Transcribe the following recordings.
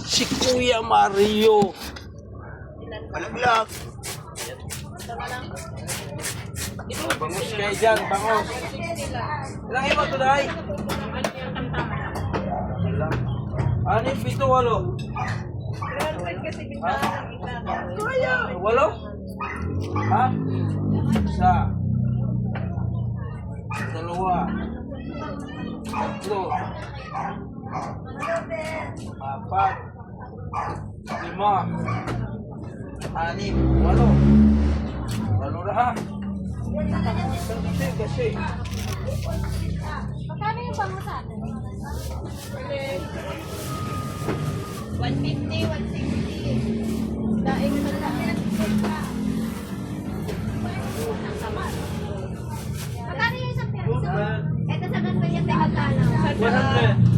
Si Kuya Mario. Malaglag. Bangus kayo dyan, bangus. Ilang iba ito dahi? Ano yung 7, 8? 8? Ha? 1, 2, 3, 4, 5, 6, 8. 8 na ha? Kasi. Magkano yung bangusan? 150, 160. Daing man lang. Magkano yung isang piraso? Ito sa ganito yung tegagkano. 100.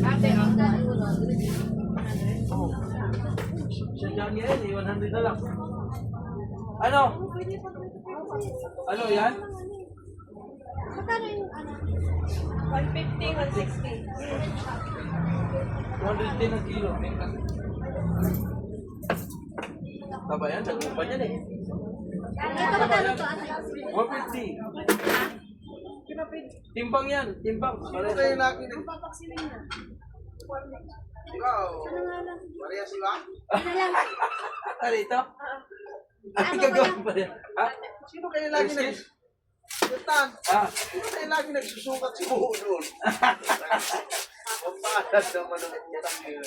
Ate, ang Sa dyan yan, 100 na lang. Ano? Ano yan? Magkano yung ano? 150, 160. 210 ang kilo. Taba yan, nagupan yan eh. Ito magkano to? 150. Timbang yan, timbang. Sino kayo lagi nag... Ikaw. Ano nga lang? Maria Siwa? Ano lang? Ano ito? Ano gagawin pa yan? Ha? Sino kayo lagi nag... Sultan. Ah, Sino kayo lagi nagsusukat si buho doon? Pampalas naman ang utang yun.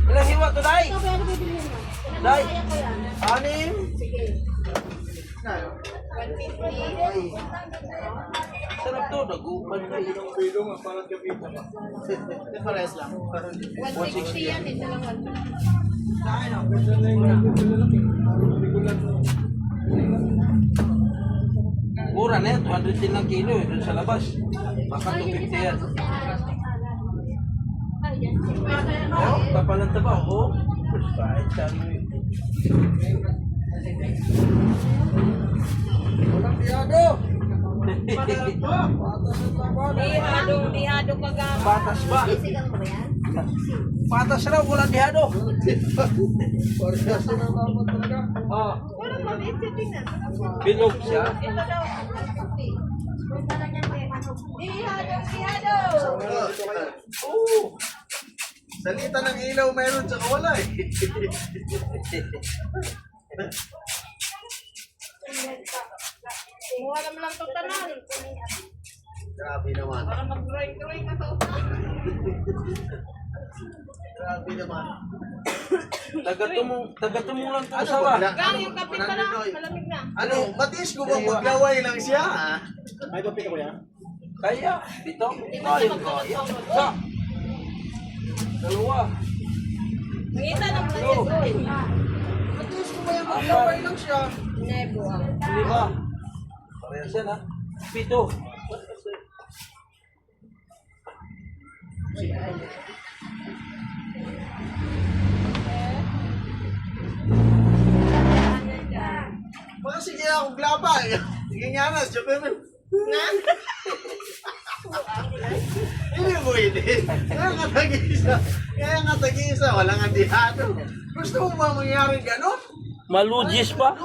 ilang hiwa to, Day? Ito, kaya bibili mo. Day? Kaya ko yan. Anim? Sige. Na, 150. Sarap to, nagupan na yun. Pilong ang parang gabita ba? Pares lang. 160 yan, ito lang 150. Mura na yan, 210 lang kilo eh, dun sa labas. Baka 250 yan. Oh, kapalan taba, oh. Kahit sabi mo yun. Walang piyado. Dihado kagama. Patas ba? Sigang mo ba yan? Patas raw, walang dihado. Pares na naman talaga. Oh, Walang maliit, tingnan. binog siya. Ito daw. Dihado. Oh. Salita ng ilaw meron tsaka wala eh. Kumuha naman lang itong tanan. Grabe naman. Para mag-drawing-drawing ka sa utak. Grabe naman. Tagatumong lang ito Ano, asawa. Gang, yung kapit pa lang. Malamig na. Ano, matiis ko bang maglaway lang siya? Ah? Ay, kapit ko yan? Kaya, dito. Ay, kaya. Sa. Dalawa. Mangita ng budget. Matiis ko ba yung maglaway lang siya? Nebo ah. 5. Parehas yan ha. 7. Mga sige ako glaba. Sige nga na, joke naman. Na? Hindi mo hindi. Kaya nga tag-isa, walang andihado. Gusto mo ba mangyari gano'n? Malugis pa.